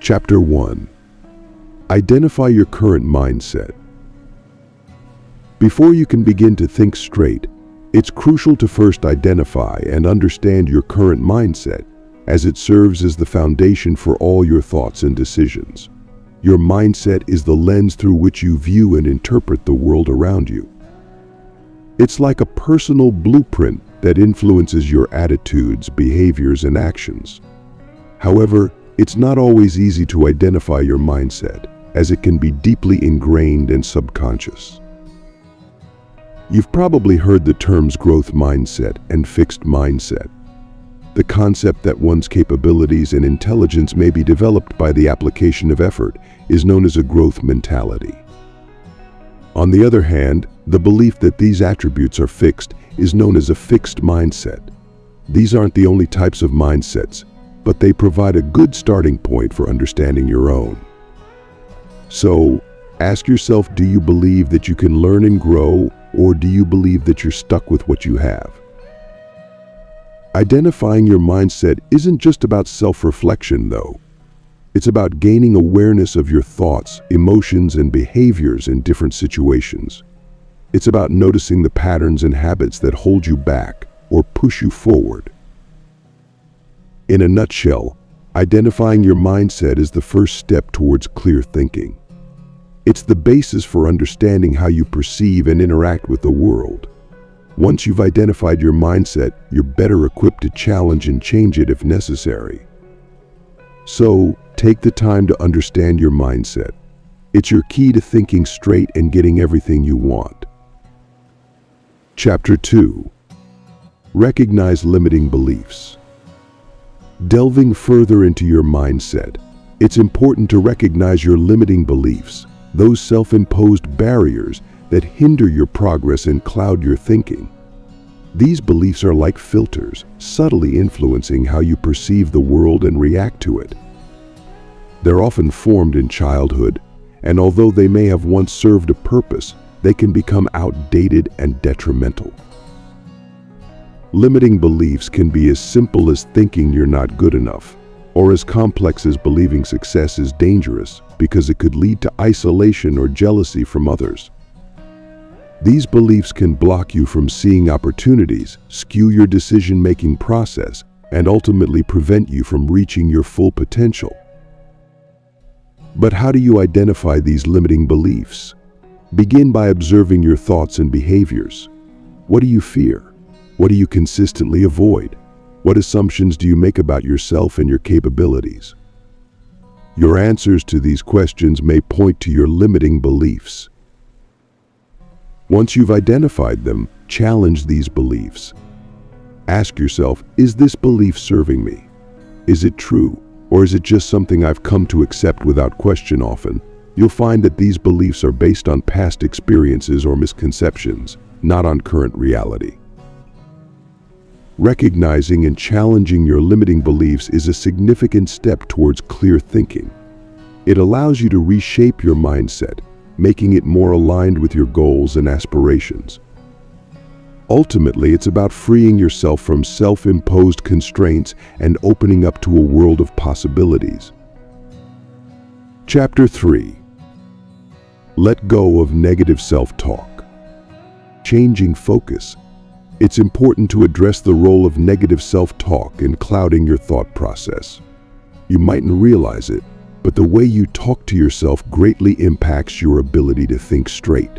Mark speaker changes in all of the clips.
Speaker 1: Chapter 1. Identify your current mindset. Before you can begin to think straight, it's crucial to first identify and understand your current mindset, as it serves as the foundation for all your thoughts and decisions. Your mindset is the lens through which you view and interpret the world around you. It's like a personal blueprint that influences your attitudes, behaviors, and actions. However, it's not always easy to identify your mindset, as it can be deeply ingrained and subconscious. You've probably heard the terms growth mindset and fixed mindset. The concept that one's capabilities and intelligence may be developed by the application of effort is known as a growth mentality. On the other hand, the belief that these attributes are fixed is known as a fixed mindset. These aren't the only types of mindsets, but they provide a good starting point for understanding your own. So, ask yourself, do you believe that you can learn and grow, or do you believe that you're stuck with what you have? Identifying your mindset isn't just about self-reflection, though. It's about gaining awareness of your thoughts, emotions, and behaviors in different situations. It's about noticing the patterns and habits that hold you back or push you forward. In a nutshell, identifying your mindset is the first step towards clear thinking. It's the basis for understanding how you perceive and interact with the world. Once you've identified your mindset, you're better equipped to challenge and change it if necessary. So, take the time to understand your mindset. It's your key to thinking straight and getting everything you want. Chapter 2. Recognize limiting beliefs. Delving further into your mindset, it's important to recognize your limiting beliefs, those self-imposed barriers that hinder your progress and cloud your thinking. These beliefs are like filters, subtly influencing how you perceive the world and react to it. They're often formed in childhood, and although they may have once served a purpose, they can become outdated and detrimental. Limiting beliefs can be as simple as thinking you're not good enough, or as complex as believing success is dangerous because it could lead to isolation or jealousy from others. These beliefs can block you from seeing opportunities, skew your decision-making process, and ultimately prevent you from reaching your full potential. But how do you identify these limiting beliefs? Begin by observing your thoughts and behaviors. What do you fear? What do you consistently avoid? What assumptions do you make about yourself and your capabilities? Your answers to these questions may point to your limiting beliefs. Once you've identified them, challenge these beliefs. Ask yourself, is this belief serving me? Is it true? Or is it just something I've come to accept without question? Often, you'll find that these beliefs are based on past experiences or misconceptions, not on current reality. Recognizing and challenging your limiting beliefs is a significant step towards clear thinking. It allows you to reshape your mindset, making it more aligned with your goals and aspirations. Ultimately, it's about freeing yourself from self-imposed constraints and opening up to a world of possibilities. Chapter 3. Let go of negative self-talk. Changing focus. It's important to address the role of negative self-talk in clouding your thought process. You mightn't realize it, but the way you talk to yourself greatly impacts your ability to think straight.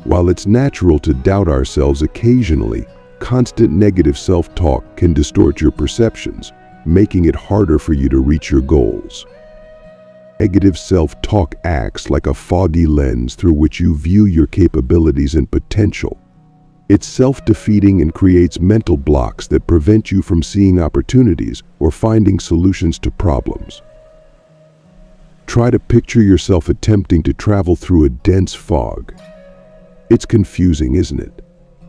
Speaker 1: While it's natural to doubt ourselves occasionally, constant negative self-talk can distort your perceptions, making it harder for you to reach your goals. Negative self-talk acts like a foggy lens through which you view your capabilities and potential. It's self-defeating and creates mental blocks that prevent you from seeing opportunities or finding solutions to problems. Try to picture yourself attempting to travel through a dense fog. It's confusing, isn't it?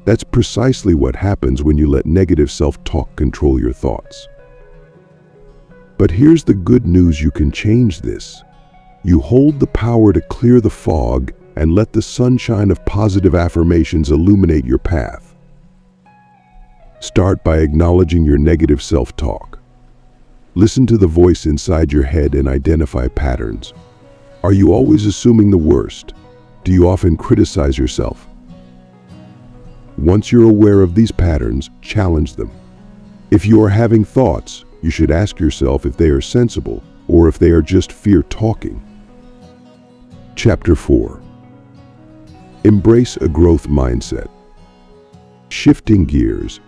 Speaker 1: That's precisely what happens when you let negative self-talk control your thoughts. But here's the good news: you can change this. You hold the power to clear the fog and let the sunshine of positive affirmations illuminate your path. Start by acknowledging your negative self-talk. Listen to the voice inside your head and identify patterns. Are you always assuming the worst? Do you often criticize yourself? Once you're aware of these patterns, challenge them. If you are having thoughts, you should ask yourself if they are sensible or if they are just fear talking. Chapter 4. Embrace a growth mindset. Shifting gears.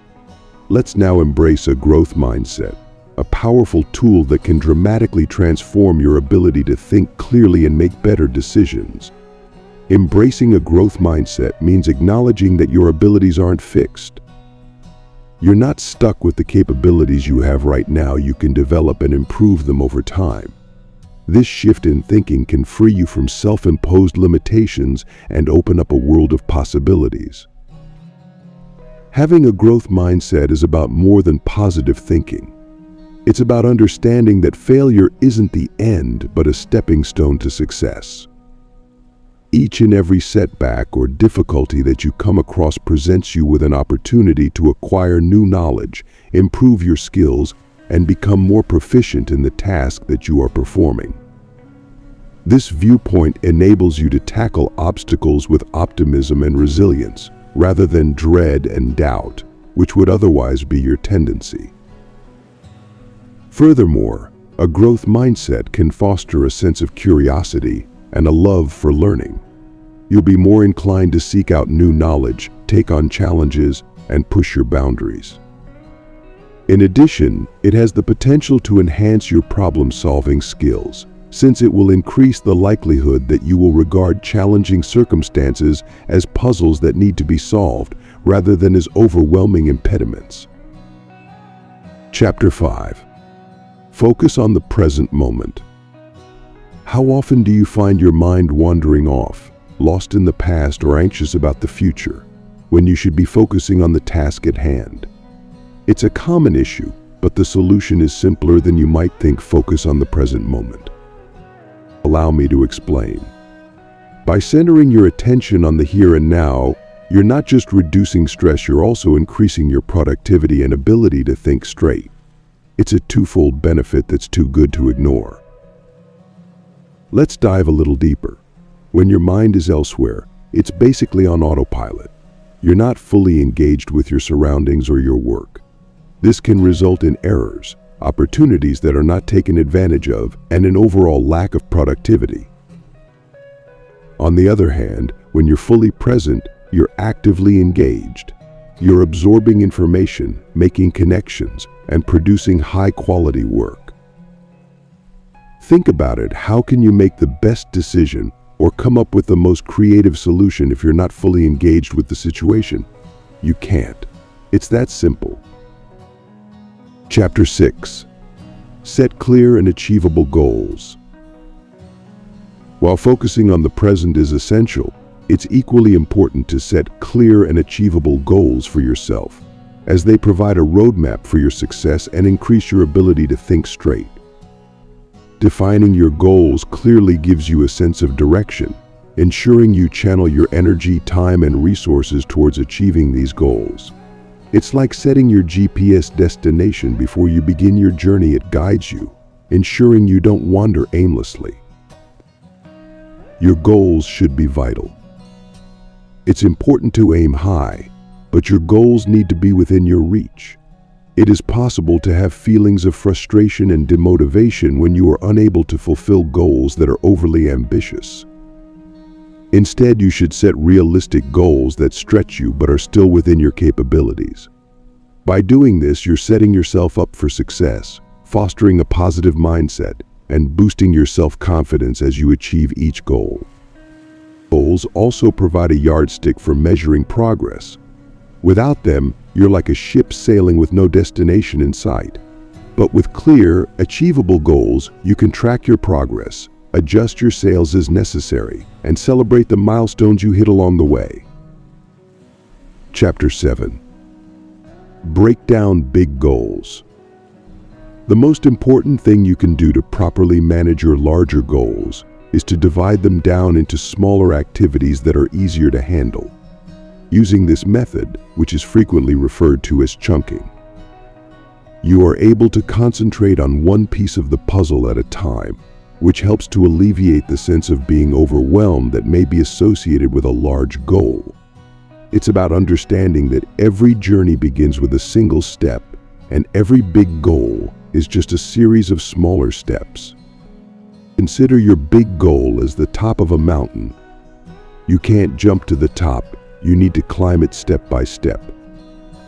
Speaker 1: Let's now embrace a growth mindset, a powerful tool that can dramatically transform your ability to think clearly and make better decisions. Embracing a growth mindset means acknowledging that your abilities aren't fixed. You're not stuck with the capabilities you have right now. You can develop and improve them over time. This shift in thinking can free you from self-imposed limitations and open up a world of possibilities. Having a growth mindset is about more than positive thinking. It's about understanding that failure isn't the end, but a stepping stone to success. Each and every setback or difficulty that you come across presents you with an opportunity to acquire new knowledge, improve your skills, and become more proficient in the task that you are performing. This viewpoint enables you to tackle obstacles with optimism and resilience, rather than dread and doubt, which would otherwise be your tendency. Furthermore, a growth mindset can foster a sense of curiosity and a love for learning. You'll be more inclined to seek out new knowledge, take on challenges, and push your boundaries. In addition, it has the potential to enhance your problem-solving skills, since it will increase the likelihood that you will regard challenging circumstances as puzzles that need to be solved, rather than as overwhelming impediments. Chapter 5. Focus on the present moment. How often do you find your mind wandering off, lost in the past or anxious about the future, when you should be focusing on the task at hand? It's a common issue, but the solution is simpler than you might think. Focus on the present moment. Allow me to explain. By centering your attention on the here and now, you're not just reducing stress, you're also increasing your productivity and ability to think straight. It's a twofold benefit that's too good to ignore. Let's dive a little deeper. When your mind is elsewhere, it's basically on autopilot. You're not fully engaged with your surroundings or your work. This can result in errors, opportunities that are not taken advantage of, and an overall lack of productivity. On the other hand, when you're fully present, you're actively engaged. You're absorbing information, making connections, and producing high-quality work. Think about it. How can you make the best decision or come up with the most creative solution if you're not fully engaged with the situation? You can't. It's that simple. Chapter 6. Set clear and achievable goals. While focusing on the present is essential, it's equally important to set clear and achievable goals for yourself, as they provide a roadmap for your success and increase your ability to think straight. Defining your goals clearly gives you a sense of direction, ensuring you channel your energy, time, and resources towards achieving these goals. It's like setting your GPS destination before you begin your journey. It guides you, ensuring you don't wander aimlessly. Your goals should be vital. It's important to aim high, but your goals need to be within your reach. It is possible to have feelings of frustration and demotivation when you are unable to fulfill goals that are overly ambitious. Instead, you should set realistic goals that stretch you but are still within your capabilities. By doing this, you're setting yourself up for success, fostering a positive mindset, and boosting your self-confidence as you achieve each goal. Goals also provide a yardstick for measuring progress. Without them, you're like a ship sailing with no destination in sight. But with clear, achievable goals, you can track your progress, adjust your sails as necessary, and celebrate the milestones you hit along the way. Chapter 7. Break down big goals. The most important thing you can do to properly manage your larger goals is to divide them down into smaller activities that are easier to handle. Using this method, which is frequently referred to as chunking, You are able to concentrate on one piece of the puzzle at a time, which helps to alleviate the sense of being overwhelmed that may be associated with a large goal. It's about understanding that every journey begins with a single step, and every big goal is just a series of smaller steps. Consider your big goal as the top of a mountain. You can't jump to the top, you need to climb it step by step.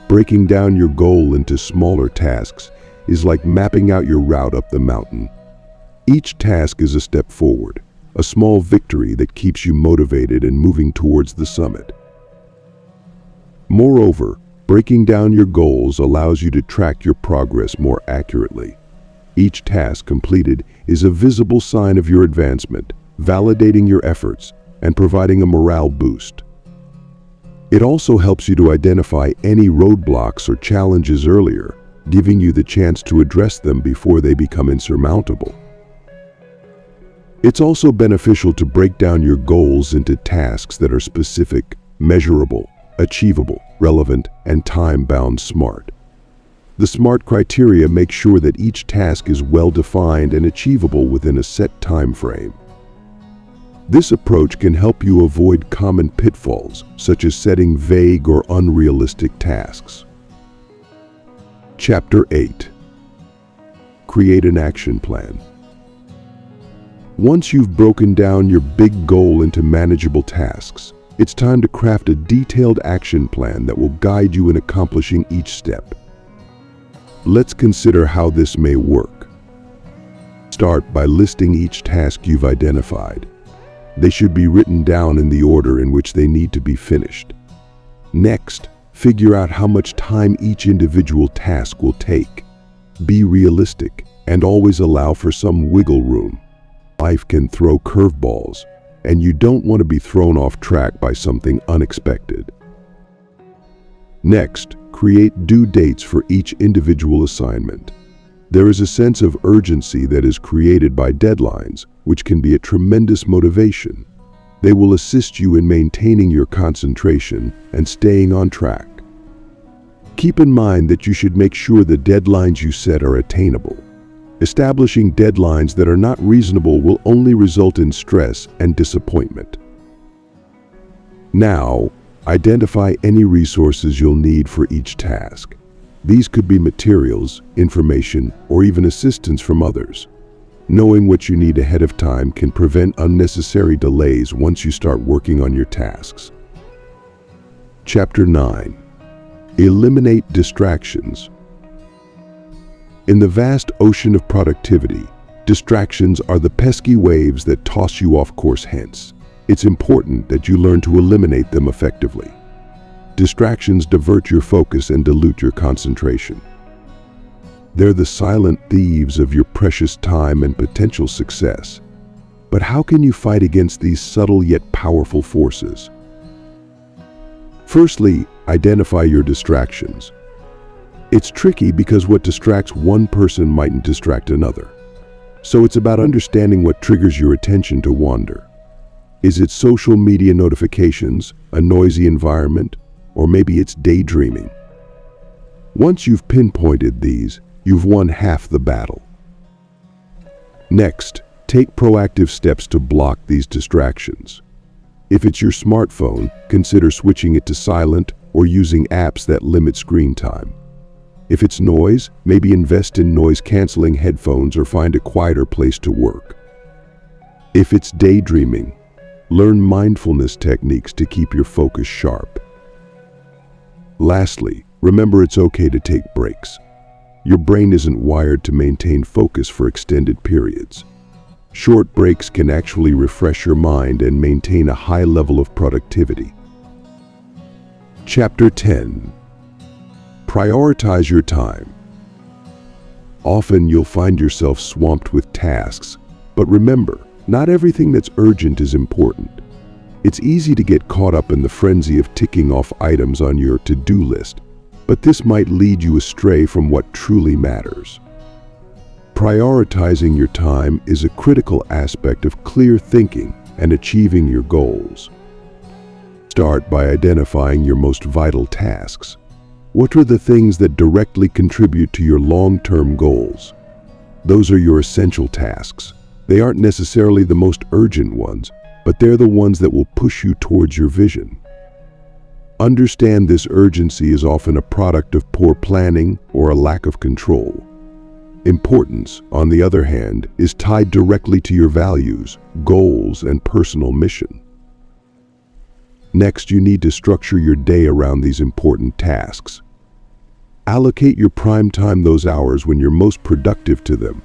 Speaker 1: Breaking down your goal into smaller tasks is like mapping out your route up the mountain. Each task is a step forward, a small victory that keeps you motivated and moving towards the summit. Moreover, breaking down your goals allows you to track your progress more accurately. Each task completed is a visible sign of your advancement, validating your efforts and providing a morale boost. It also helps you to identify any roadblocks or challenges earlier, giving you the chance to address them before they become insurmountable. It's also beneficial to break down your goals into tasks that are specific, measurable, achievable, relevant, and time-bound. SMART. The SMART criteria make sure that each task is well-defined and achievable within a set time frame. This approach can help you avoid common pitfalls, such as setting vague or unrealistic tasks. Chapter 8. Create an action plan. Once you've broken down your big goal into manageable tasks, it's time to craft a detailed action plan that will guide you in accomplishing each step. Let's consider how this may work. Start by listing each task you've identified. They should be written down in the order in which they need to be finished. Next, figure out how much time each individual task will take. Be realistic and always allow for some wiggle room. Life can throw curveballs, and you don't want to be thrown off track by something unexpected. Next, create due dates for each individual assignment. There is a sense of urgency that is created by deadlines, which can be a tremendous motivation. They will assist you in maintaining your concentration and staying on track. Keep in mind that you should make sure the deadlines you set are attainable. Establishing deadlines that are not reasonable will only result in stress and disappointment. Now, identify any resources you'll need for each task. These could be materials, information, or even assistance from others. Knowing what you need ahead of time can prevent unnecessary delays once you start working on your tasks. Chapter 9. Eliminate distractions. In the vast ocean of productivity, distractions are the pesky waves that toss you off course. Hence, it's important that you learn to eliminate them effectively. Distractions divert your focus and dilute your concentration. They're the silent thieves of your precious time and potential success. But how can you fight against these subtle yet powerful forces? Firstly, identify your distractions. It's tricky because what distracts one person mightn't distract another. So it's about understanding what triggers your attention to wander. Is it social media notifications, a noisy environment, or maybe it's daydreaming? Once you've pinpointed these, you've won half the battle. Next, take proactive steps to block these distractions. If it's your smartphone, consider switching it to silent or using apps that limit screen time. If it's noise, maybe invest in noise-canceling headphones or find a quieter place to work. If it's daydreaming, learn mindfulness techniques to keep your focus sharp. Lastly, remember it's okay to take breaks. Your brain isn't wired to maintain focus for extended periods. Short breaks can actually refresh your mind and maintain a high level of productivity. Chapter 10. Prioritize your time. Often you'll find yourself swamped with tasks, but remember, not everything that's urgent is important. It's easy to get caught up in the frenzy of ticking off items on your to-do list, but this might lead you astray from what truly matters. Prioritizing your time is a critical aspect of clear thinking and achieving your goals. Start by identifying your most vital tasks. What are the things that directly contribute to your long-term goals? Those are your essential tasks. They aren't necessarily the most urgent ones, but they're the ones that will push you towards your vision. Understand this urgency is often a product of poor planning or a lack of control. Importance, on the other hand, is tied directly to your values, goals, and personal mission. Next, you need to structure your day around these important tasks. Allocate your prime time, those hours when you're most productive to them.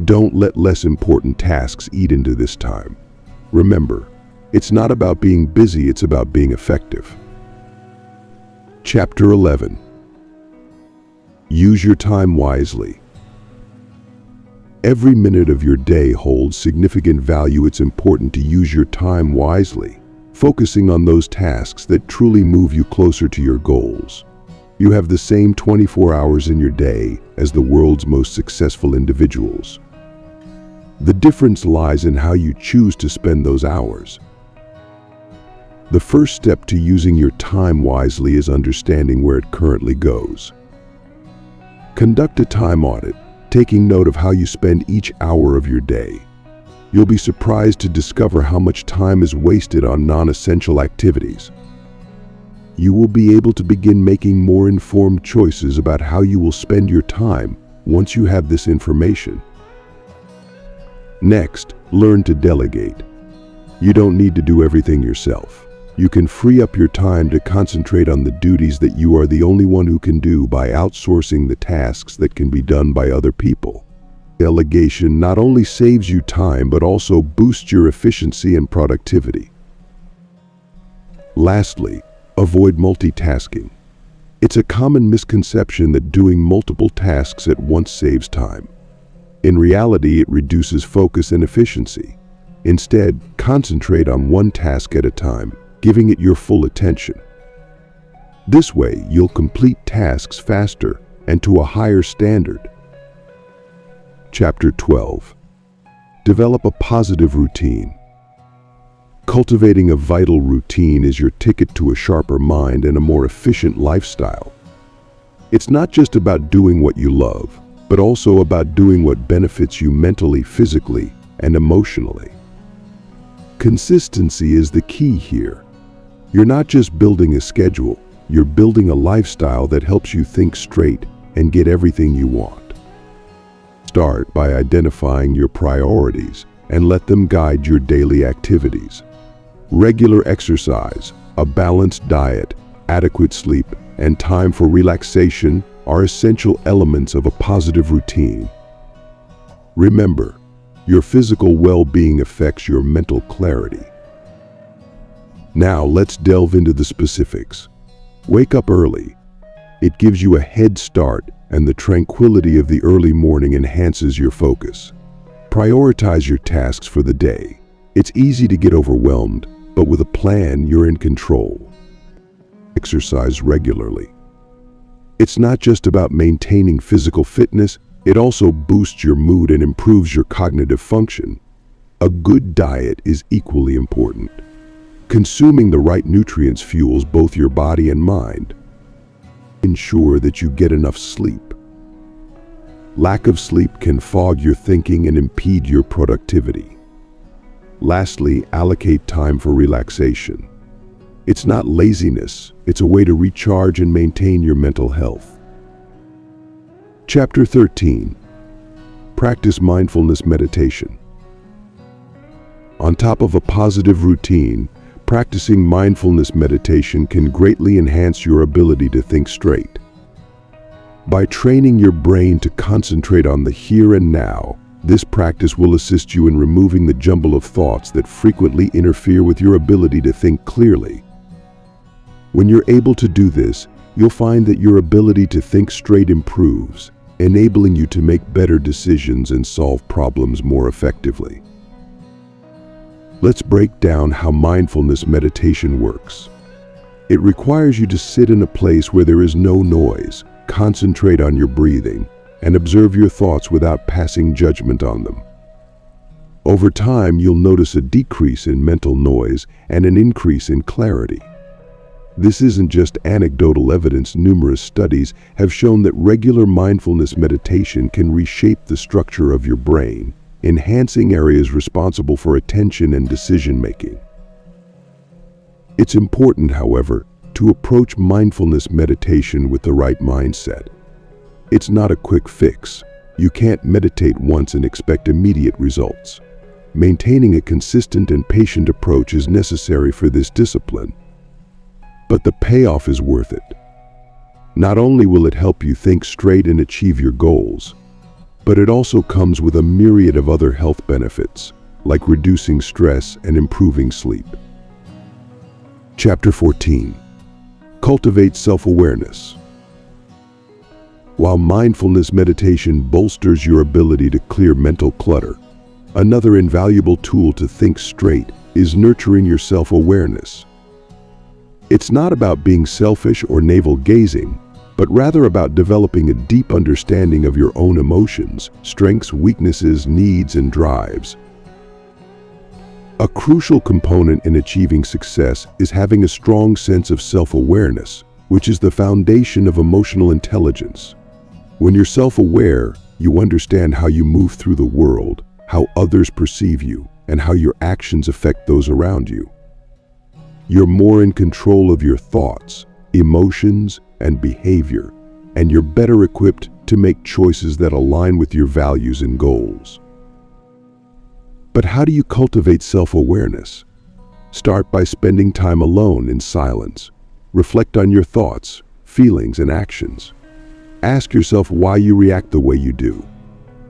Speaker 1: Don't let less important tasks eat into this time. Remember, it's not about being busy, it's about being effective. Chapter 11. Use your time wisely. Every minute of your day holds significant value. It's important to use your time wisely, focusing on those tasks that truly move you closer to your goals. You have the same 24 hours in your day as the world's most successful individuals. The difference lies in how you choose to spend those hours. The first step to using your time wisely is understanding where it currently goes. Conduct a time audit, taking note of how you spend each hour of your day. You'll be surprised to discover how much time is wasted on non-essential activities. You will be able to begin making more informed choices about how you will spend your time once you have this information. Next, learn to delegate. You don't need to do everything yourself. You can free up your time to concentrate on the duties that you are the only one who can do by outsourcing the tasks that can be done by other people. Delegation not only saves you time but also boosts your efficiency and productivity. Lastly, avoid multitasking. It's a common misconception that doing multiple tasks at once saves time. In reality, it reduces focus and efficiency. Instead, concentrate on one task at a time, giving it your full attention. This way, you'll complete tasks faster and to a higher standard. Chapter 12. Develop a positive routine. Cultivating a vital routine is your ticket to a sharper mind and a more efficient lifestyle. It's not just about doing what you love, but also about doing what benefits you mentally, physically, and emotionally. Consistency is the key here. You're not just building a schedule, you're building a lifestyle that helps you think straight and get everything you want. Start by identifying your priorities and let them guide your daily activities. Regular exercise, a balanced diet, adequate sleep, and time for relaxation are essential elements of a positive routine. Remember, your physical well-being affects your mental clarity. Now let's delve into the specifics. Wake up early. It gives you a head start, and the tranquility of the early morning enhances your focus. Prioritize your tasks for the day. It's easy to get overwhelmed, but with a plan, you're in control. Exercise regularly. It's not just about maintaining physical fitness, it also boosts your mood and improves your cognitive function. A good diet is equally important. Consuming the right nutrients fuels both your body and mind. Ensure that you get enough sleep. Lack of sleep can fog your thinking and impede your productivity. Lastly, allocate time for relaxation. It's not laziness, it's a way to recharge and maintain your mental health. Chapter 13. Practice mindfulness meditation. On top of a positive routine, practicing mindfulness meditation can greatly enhance your ability to think straight. By training your brain to concentrate on the here and now, this practice will assist you in removing the jumble of thoughts that frequently interfere with your ability to think clearly. When you're able to do this, you'll find that your ability to think straight improves, enabling you to make better decisions and solve problems more effectively. Let's break down how mindfulness meditation works. It requires you to sit in a place where there is no noise, concentrate on your breathing, and observe your thoughts without passing judgment on them. Over time, you'll notice a decrease in mental noise and an increase in clarity. This isn't just anecdotal evidence. Numerous studies have shown that regular mindfulness meditation can reshape the structure of your brain, enhancing areas responsible for attention and decision-making. It's important, however, to approach mindfulness meditation with the right mindset. It's not a quick fix. You can't meditate once and expect immediate results. Maintaining a consistent and patient approach is necessary for this discipline. But the payoff is worth it. Not only will it help you think straight and achieve your goals, but it also comes with a myriad of other health benefits, like reducing stress and improving sleep. Chapter 14. Cultivate self-awareness. While mindfulness meditation bolsters your ability to clear mental clutter, another invaluable tool to think straight is nurturing your self-awareness. It's not about being selfish or navel-gazing, but rather about developing a deep understanding of your own emotions, strengths, weaknesses, needs, and drives. A crucial component in achieving success is having a strong sense of self-awareness, which is the foundation of emotional intelligence. When you're self-aware, you understand how you move through the world, how others perceive you, and how your actions affect those around you. You're more in control of your thoughts, emotions, and behavior, and you're better equipped to make choices that align with your values and goals. But how do you cultivate self-awareness? Start by spending time alone in silence. Reflect on your thoughts, feelings, and actions. Ask yourself why you react the way you do.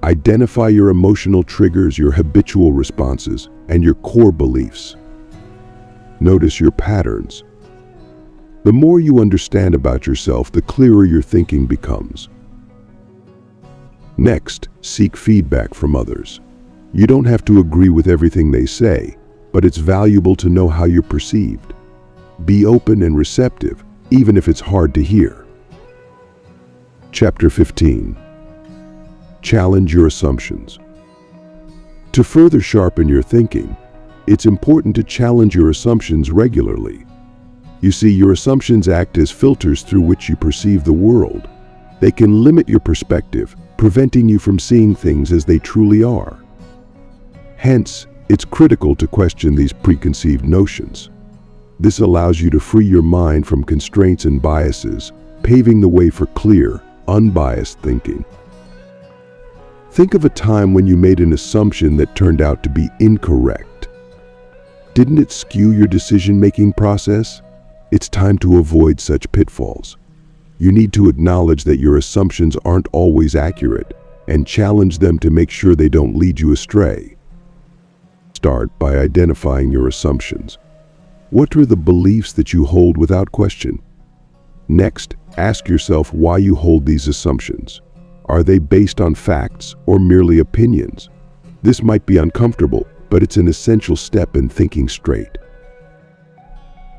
Speaker 1: Identify your emotional triggers, your habitual responses, and your core beliefs. Notice your patterns. The more you understand about yourself, the clearer your thinking becomes. Next, seek feedback from others. You don't have to agree with everything they say, but it's valuable to know how you're perceived. Be open and receptive, even if it's hard to hear. Chapter 15. Challenge your assumptions. To further sharpen your thinking, it's important to challenge your assumptions regularly. You see, your assumptions act as filters through which you perceive the world. They can limit your perspective, preventing you from seeing things as they truly are. Hence, it's critical to question these preconceived notions. This allows you to free your mind from constraints and biases, paving the way for clear, unbiased thinking. Think of a time when you made an assumption that turned out to be incorrect. Didn't it skew your decision-making process? It's time to avoid such pitfalls. You need to acknowledge that your assumptions aren't always accurate and challenge them to make sure they don't lead you astray. Start by identifying your assumptions. What are the beliefs that you hold without question? Next, ask yourself why you hold these assumptions. Are they based on facts or merely opinions? This might be uncomfortable, but it's an essential step in thinking straight.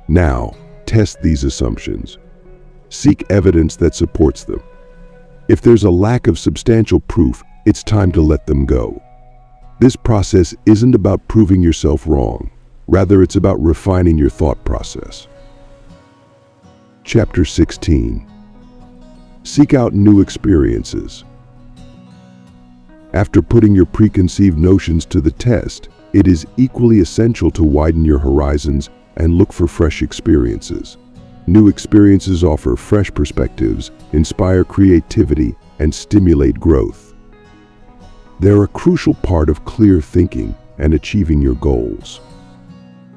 Speaker 1: Now, test these assumptions. Seek evidence that supports them. If there's a lack of substantial proof, it's time to let them go. This process isn't about proving yourself wrong. Rather, it's about refining your thought process. Chapter 16. Seek out new experiences. After putting your preconceived notions to the test, it is equally essential to widen your horizons and look for fresh experiences. New experiences offer fresh perspectives, inspire creativity, and stimulate growth. They're a crucial part of clear thinking and achieving your goals.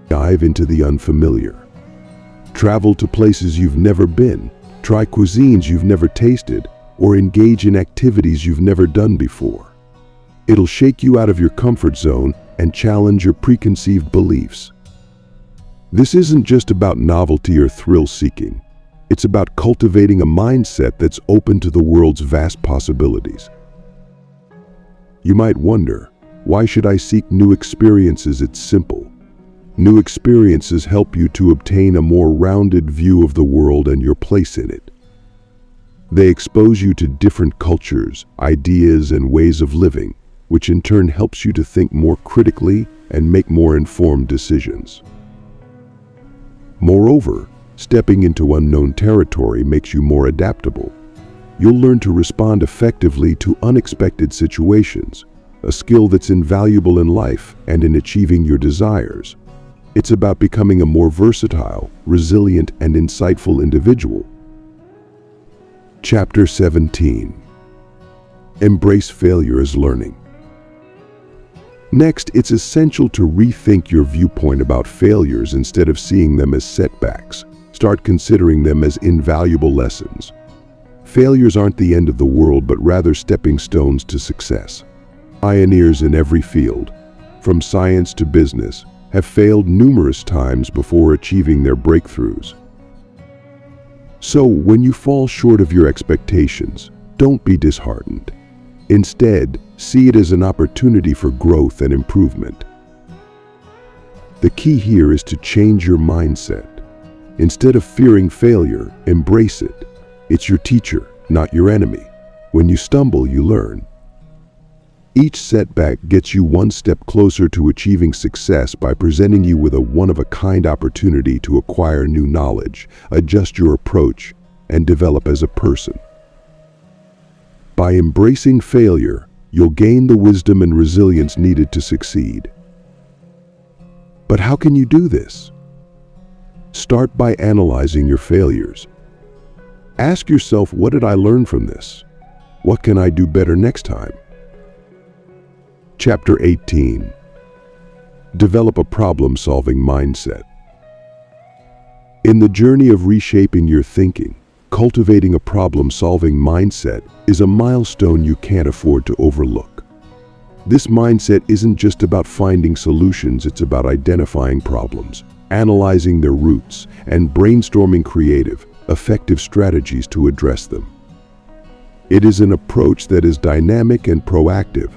Speaker 1: Dive into the unfamiliar. Travel to places you've never been, try cuisines you've never tasted, or engage in activities you've never done before. It'll shake you out of your comfort zone and challenge your preconceived beliefs. This isn't just about novelty or thrill-seeking. It's about cultivating a mindset that's open to the world's vast possibilities. You might wonder, why should I seek new experiences? It's simple. New experiences help you to obtain a more rounded view of the world and your place in it. They expose you to different cultures, ideas, and ways of living, which in turn helps you to think more critically and make more informed decisions. Moreover, Stepping into unknown territory makes you more adaptable. You'll learn to respond effectively to unexpected situations, a skill that's invaluable in life and in achieving your desires. It's about becoming a more versatile, resilient, and insightful individual. Chapter 17. Embrace failure as learning. Next, it's essential to rethink your viewpoint about failures instead of seeing them as setbacks. Start considering them as invaluable lessons. Failures aren't the end of the world, but rather stepping stones to success. Pioneers in every field, from science to business, have failed numerous times before achieving their breakthroughs. So, when you fall short of your expectations, don't be disheartened. Instead, see it as an opportunity for growth and improvement. The key here is to change your mindset. Instead of fearing failure, embrace it. It's your teacher, not your enemy. When you stumble, you learn. Each setback gets you one step closer to achieving success by presenting you with a one-of-a-kind opportunity to acquire new knowledge, adjust your approach, and develop as a person. By embracing failure, you'll gain the wisdom and resilience needed to succeed. But how can you do this? Start by analyzing your failures. Ask yourself, what did I learn from this? What can I do better next time? Chapter 18. Develop a problem-solving mindset. In the journey of reshaping your thinking, cultivating a problem-solving mindset is a milestone you can't afford to overlook. This mindset isn't just about finding solutions, it's about identifying problems, analyzing their roots, and brainstorming creative, effective strategies to address them. It is an approach that is dynamic and proactive,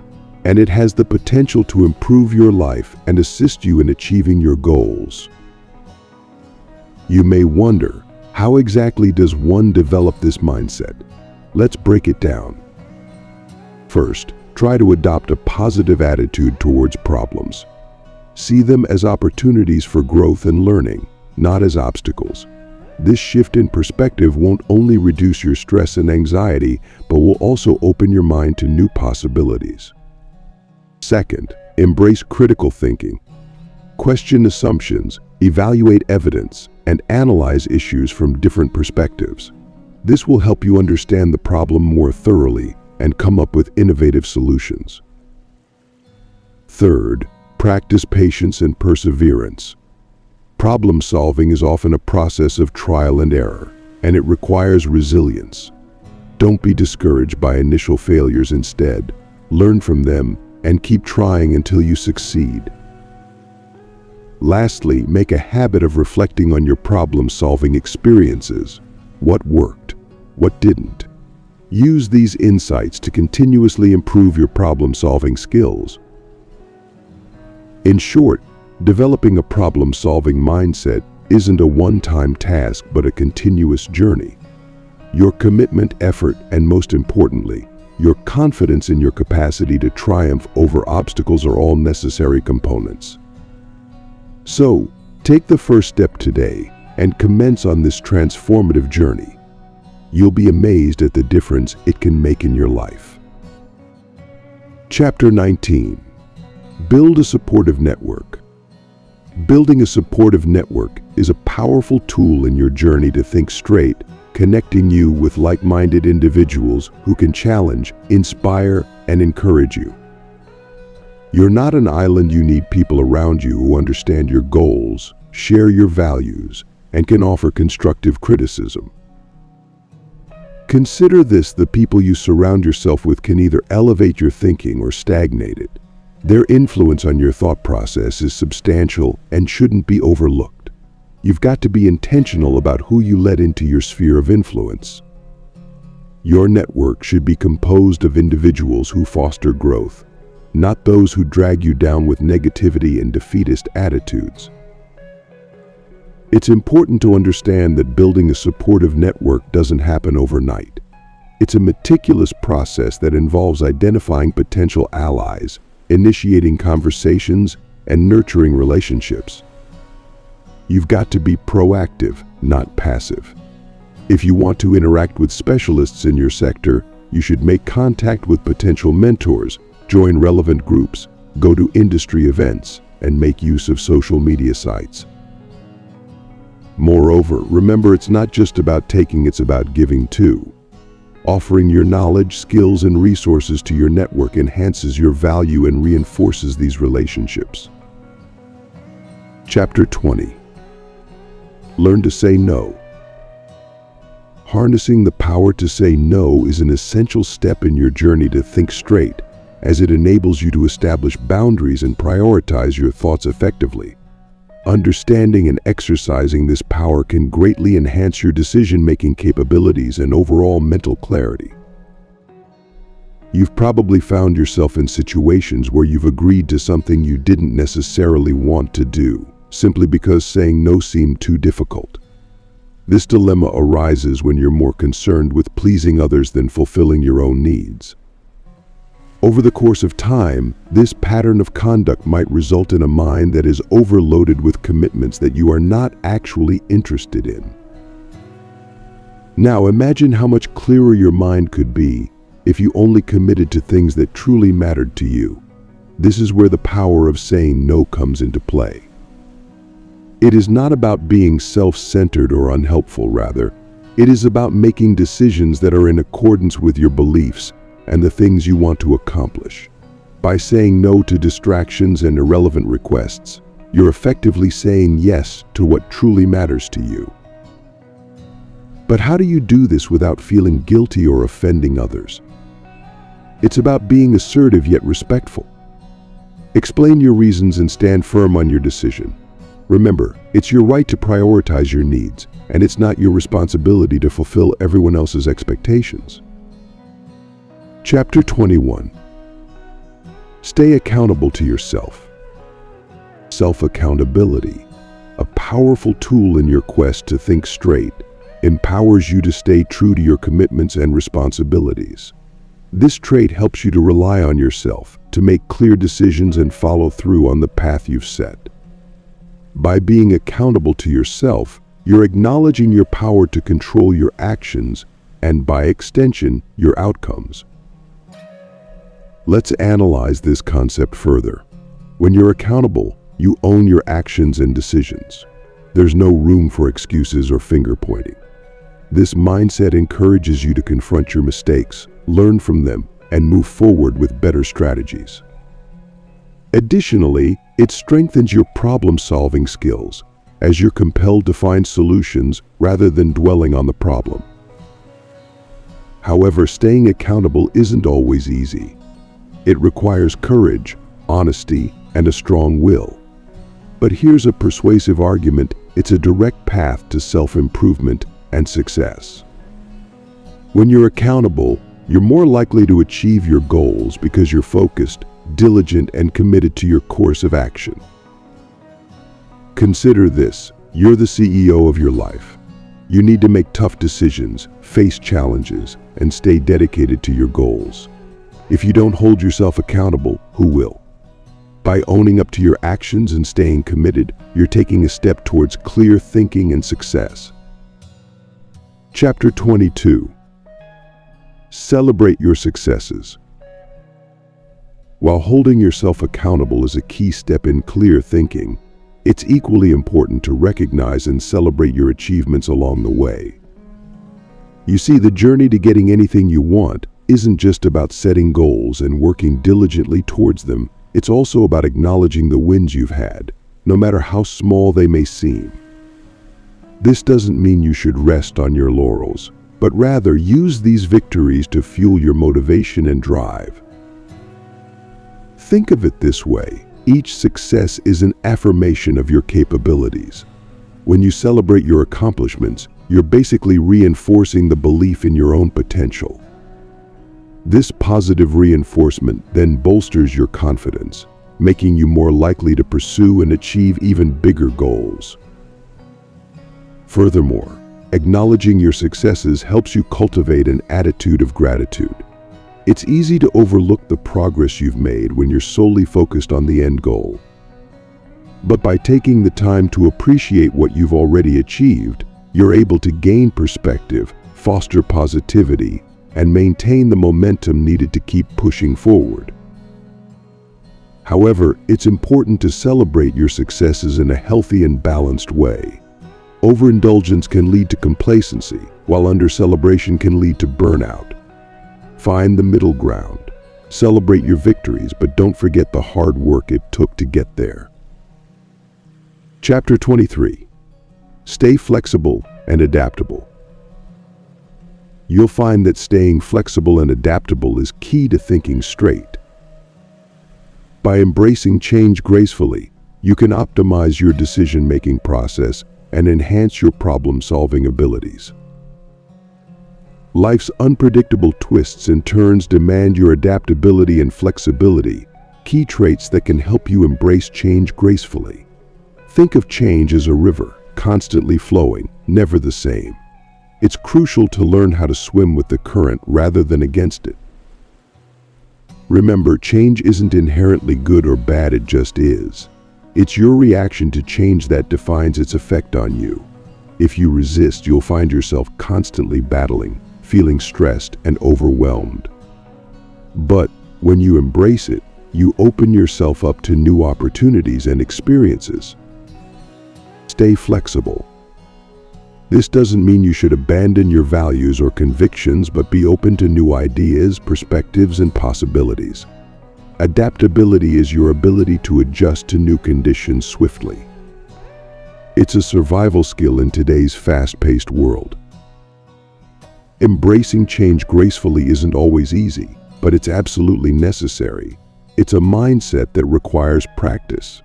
Speaker 1: and it has the potential to improve your life and assist you in achieving your goals. You may wonder, how exactly does one develop this mindset? Let's break it down. First, try to adopt a positive attitude towards problems. See them as opportunities for growth and learning, not as obstacles. This shift in perspective won't only reduce your stress and anxiety, but will also open your mind to new possibilities. Second, embrace critical thinking. Question assumptions, evaluate evidence, and analyze issues from different perspectives. This will help you understand the problem more thoroughly and come up with innovative solutions. Third, practice patience and perseverance. Problem solving is often a process of trial and error, and it requires resilience. Don't be discouraged by initial failures. Instead, learn from them and keep trying until you succeed. Lastly, make a habit of reflecting on your problem-solving experiences. What worked? What didn't? Use these insights to continuously improve your problem-solving skills. In short, developing a problem-solving mindset isn't a one-time task but a continuous journey. Your commitment, effort, and most importantly, your confidence in your capacity to triumph over obstacles are all necessary components. So, take the first step today and commence on this transformative journey. You'll be amazed at the difference it can make in your life. Chapter 19. Build a supportive network. Building a supportive network is a powerful tool in your journey to think straight, connecting you with like-minded individuals who can challenge, inspire, and encourage you. You're not an island. You need people around you who understand your goals, share your values, and can offer constructive criticism. Consider this: the people you surround yourself with can either elevate your thinking or stagnate it. Their influence on your thought process is substantial and shouldn't be overlooked. You've got to be intentional about who you let into your sphere of influence. Your network should be composed of individuals who foster growth, not those who drag you down with negativity and defeatist attitudes. It's important to understand that building a supportive network doesn't happen overnight. It's a meticulous process that involves identifying potential allies, initiating conversations, and nurturing relationships. You've got to be proactive, not passive. If you want to interact with specialists in your sector, you should make contact with potential mentors, join relevant groups, go to industry events, and make use of social media sites. Moreover, remember, it's not just about taking, it's about giving too. Offering your knowledge, skills, and resources to your network enhances your value and reinforces these relationships. Chapter 20. Learn to say no. Harnessing the power to say no is an essential step in your journey to think straight, as it enables you to establish boundaries and prioritize your thoughts effectively. Understanding and exercising this power can greatly enhance your decision-making capabilities and overall mental clarity. You've probably found yourself in situations where you've agreed to something you didn't necessarily want to do, simply because saying no seemed too difficult. This dilemma arises when you're more concerned with pleasing others than fulfilling your own needs. Over the course of time, this pattern of conduct might result in a mind that is overloaded with commitments that you are not actually interested in. Now imagine how much clearer your mind could be if you only committed to things that truly mattered to you. This is where the power of saying no comes into play. It is not about being self-centered or unhelpful, rather, it is about making decisions that are in accordance with your beliefs and the things you want to accomplish. By saying no to distractions and irrelevant requests, you're effectively saying yes to what truly matters to you. But how do you do this without feeling guilty or offending others? It's about being assertive yet respectful. Explain your reasons and stand firm on your decision. Remember, it's your right to prioritize your needs, and it's not your responsibility to fulfill everyone else's expectations. Chapter 21. Stay accountable to yourself. Self-accountability, a powerful tool in your quest to think straight, empowers you to stay true to your commitments and responsibilities. This trait helps you to rely on yourself, to make clear decisions and follow through on the path you've set. By being accountable to yourself, you're acknowledging your power to control your actions and, by extension, your outcomes. Let's analyze this concept further. When you're accountable, you own your actions and decisions. There's no room for excuses or finger-pointing. This mindset encourages you to confront your mistakes, learn from them, and move forward with better strategies. Additionally, it strengthens your problem-solving skills, as you're compelled to find solutions rather than dwelling on the problem. However, staying accountable isn't always easy. It requires courage, honesty, and a strong will. But here's a persuasive argument: it's a direct path to self-improvement and success. When you're accountable, you're more likely to achieve your goals because you're focused, diligent, and committed to your course of action. Consider this: you're the CEO of your life. You need to make tough decisions, face challenges, and stay dedicated to your goals. If you don't hold yourself accountable, who will? By owning up to your actions and staying committed, you're taking a step towards clear thinking and success. Chapter 22. Celebrate your successes. While holding yourself accountable is a key step in clear thinking, it's equally important to recognize and celebrate your achievements along the way. You see, the journey to getting anything you want isn't just about setting goals and working diligently towards them. It's also about acknowledging the wins you've had, no matter how small they may seem. This doesn't mean you should rest on your laurels, but rather use these victories to fuel your motivation and drive. Think of it this way: each success is an affirmation of your capabilities. When you celebrate your accomplishments, you're basically reinforcing the belief in your own potential. This positive reinforcement then bolsters your confidence, making you more likely to pursue and achieve even bigger goals. Furthermore, acknowledging your successes helps you cultivate an attitude of gratitude. It's easy to overlook the progress you've made when you're solely focused on the end goal. But by taking the time to appreciate what you've already achieved, you're able to gain perspective, foster positivity, and maintain the momentum needed to keep pushing forward. However, it's important to celebrate your successes in a healthy and balanced way. Overindulgence can lead to complacency, while under-celebration can lead to burnout. Find the middle ground. Celebrate your victories, but don't forget the hard work it took to get there. Chapter 23. Stay flexible and adaptable. You'll find that staying flexible and adaptable is key to thinking straight. By embracing change gracefully, you can optimize your decision-making process and enhance your problem-solving abilities. Life's unpredictable twists and turns demand your adaptability and flexibility, key traits that can help you embrace change gracefully. Think of change as a river, constantly flowing, never the same. It's crucial to learn how to swim with the current rather than against it. Remember, change isn't inherently good or bad, it just is. It's your reaction to change that defines its effect on you. If you resist, you'll find yourself constantly battling, feeling stressed and overwhelmed. But when you embrace it, you open yourself up to new opportunities and experiences. Stay flexible. This doesn't mean you should abandon your values or convictions, but be open to new ideas, perspectives, and possibilities. Adaptability is your ability to adjust to new conditions swiftly. It's a survival skill in today's fast-paced world. Embracing change gracefully isn't always easy, but it's absolutely necessary. It's a mindset that requires practice.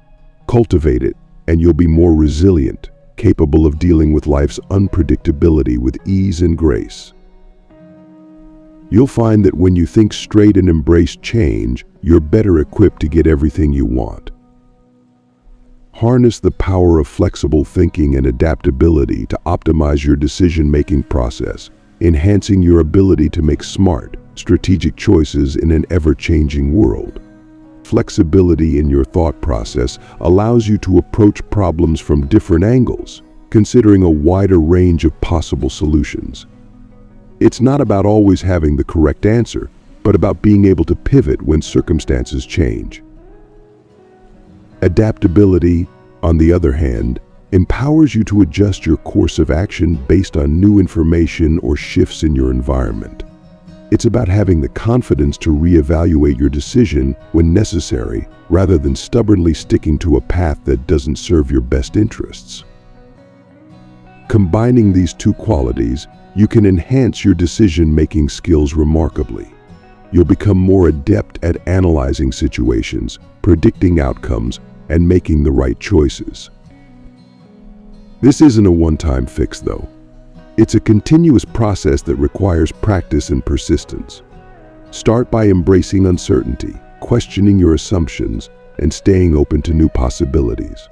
Speaker 1: Cultivate it, and you'll be more resilient, capable of dealing with life's unpredictability with ease and grace. You'll find that when you think straight and embrace change, you're better equipped to get everything you want. Harness the power of flexible thinking and adaptability to optimize your decision-making process, enhancing your ability to make smart, strategic choices in an ever-changing world. Flexibility in your thought process allows you to approach problems from different angles, considering a wider range of possible solutions. It's not about always having the correct answer, but about being able to pivot when circumstances change. Adaptability, on the other hand, empowers you to adjust your course of action based on new information or shifts in your environment. It's about having the confidence to reevaluate your decision when necessary, rather than stubbornly sticking to a path that doesn't serve your best interests. Combining these two qualities, you can enhance your decision-making skills remarkably. You'll become more adept at analyzing situations, predicting outcomes, and making the right choices. This isn't a one-time fix, though. It's a continuous process that requires practice and persistence. Start by embracing uncertainty, questioning your assumptions, and staying open to new possibilities.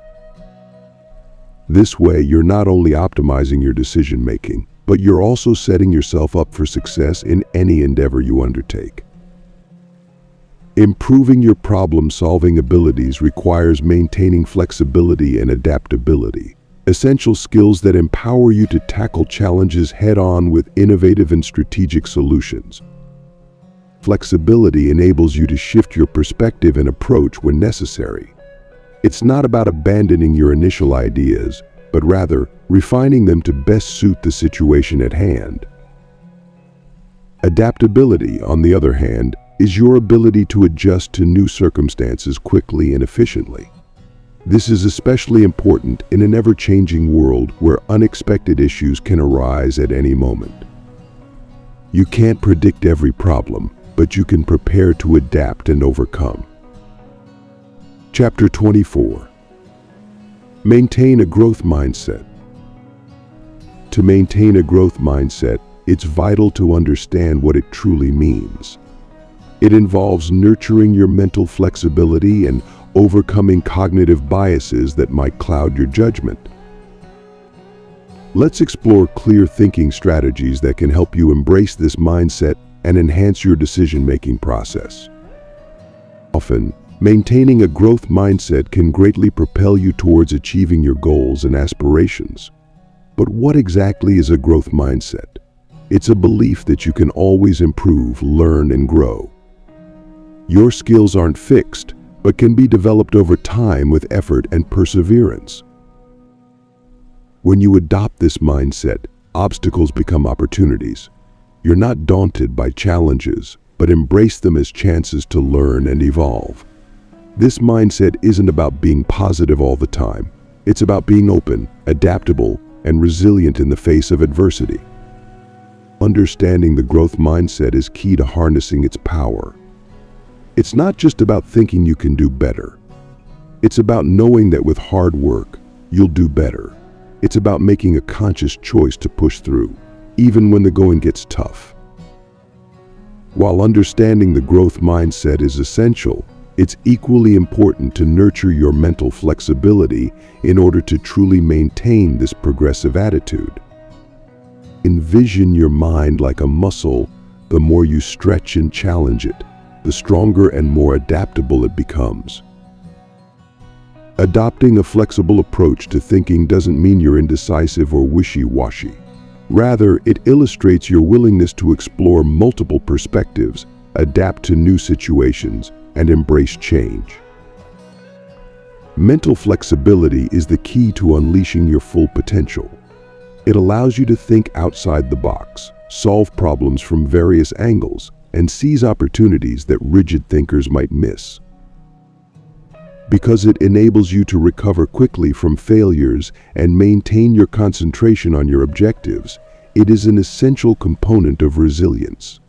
Speaker 1: This way, you're not only optimizing your decision-making, but you're also setting yourself up for success in any endeavor you undertake. Improving your problem-solving abilities requires maintaining flexibility and adaptability, essential skills that empower you to tackle challenges head-on with innovative and strategic solutions. Flexibility enables you to shift your perspective and approach when necessary. It's not about abandoning your initial ideas, but rather refining them to best suit the situation at hand. Adaptability, on the other hand, is your ability to adjust to new circumstances quickly and efficiently. This is especially important in an ever-changing world where unexpected issues can arise at any moment. You can't predict every problem, but you can prepare to adapt and overcome. Chapter 24. Maintain a growth mindset. To maintain a growth mindset, it's vital to understand what it truly means. It involves nurturing your mental flexibility and overcoming cognitive biases that might cloud your judgment. Let's explore clear thinking strategies that can help you embrace this mindset and enhance your decision-making process. Often, Maintaining a growth mindset can greatly propel you towards achieving your goals and aspirations. But what exactly is a growth mindset? It's a belief that you can always improve, learn, and grow. Your skills aren't fixed, but can be developed over time with effort and perseverance. When you adopt this mindset, obstacles become opportunities. You're not daunted by challenges, but embrace them as chances to learn and evolve. This mindset isn't about being positive all the time. It's about being open, adaptable, and resilient in the face of adversity. Understanding the growth mindset is key to harnessing its power. It's not just about thinking you can do better. It's about knowing that with hard work, you'll do better. It's about making a conscious choice to push through, even when the going gets tough. While understanding the growth mindset is essential, it's equally important to nurture your mental flexibility in order to truly maintain this progressive attitude. Envision your mind like a muscle. The more you stretch and challenge it, the stronger and more adaptable it becomes. Adopting a flexible approach to thinking doesn't mean you're indecisive or wishy-washy. Rather, it illustrates your willingness to explore multiple perspectives, adapt to new situations, and embrace change. Mental flexibility is the key to unleashing your full potential. It allows you to think outside the box, solve problems from various angles, and seize opportunities that rigid thinkers might miss. Because it enables you to recover quickly from failures and maintain your concentration on your objectives, it is an essential component of resilience.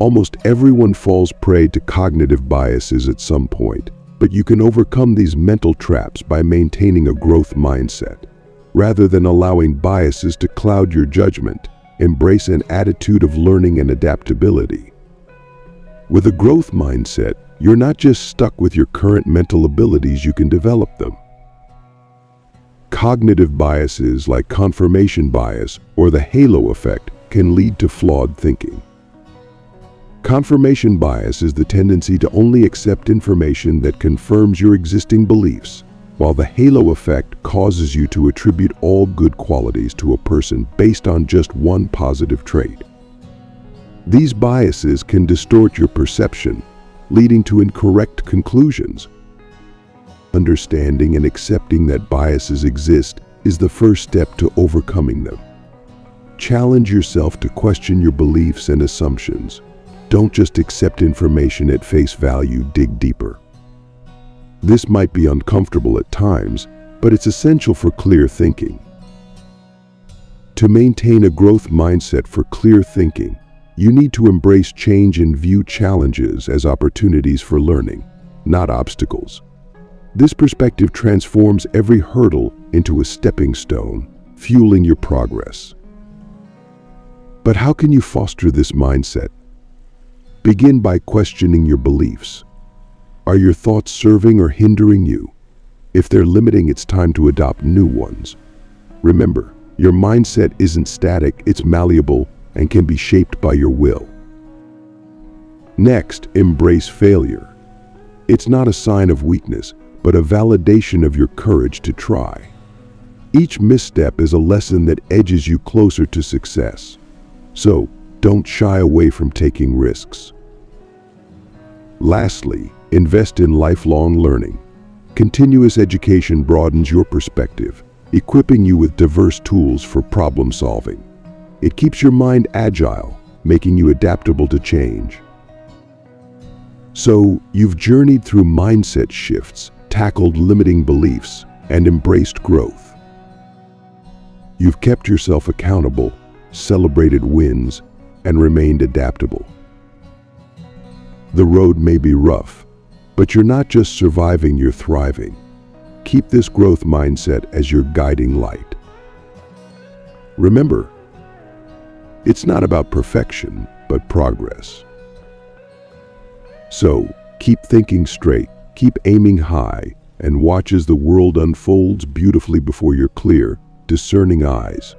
Speaker 1: Almost everyone falls prey to cognitive biases at some point, but you can overcome these mental traps by maintaining a growth mindset. Rather than allowing biases to cloud your judgment, embrace an attitude of learning and adaptability. With a growth mindset, you're not just stuck with your current mental abilities, you can develop them. Cognitive biases like confirmation bias or the halo effect can lead to flawed thinking. Confirmation bias is the tendency to only accept information that confirms your existing beliefs, while the halo effect causes you to attribute all good qualities to a person based on just one positive trait. These biases can distort your perception, leading to incorrect conclusions. Understanding and accepting that biases exist is the first step to overcoming them. Challenge yourself to question your beliefs and assumptions. Don't just accept information at face value, dig deeper. This might be uncomfortable at times, but it's essential for clear thinking. To maintain a growth mindset for clear thinking, you need to embrace change and view challenges as opportunities for learning, not obstacles. This perspective transforms every hurdle into a stepping stone, fueling your progress. But how can you foster this mindset? Begin by questioning your beliefs. Are your thoughts serving or hindering you? If they're limiting, it's time to adopt new ones. Remember, your mindset isn't static, it's malleable and can be shaped by your will. Next, embrace failure. It's not a sign of weakness, but a validation of your courage to try. Each misstep is a lesson that edges you closer to success. So, don't shy away from taking risks. Lastly, invest in lifelong learning. Continuous education broadens your perspective, equipping you with diverse tools for problem solving. It keeps your mind agile, making you adaptable to change. So, you've journeyed through mindset shifts, tackled limiting beliefs, and embraced growth. You've kept yourself accountable, celebrated wins, and remained adaptable. The road may be rough, but you're not just surviving, you're thriving. Keep this growth mindset as your guiding light. Remember, it's not about perfection, but progress. So, keep thinking straight, keep aiming high, and watch as the world unfolds beautifully before your clear, discerning eyes.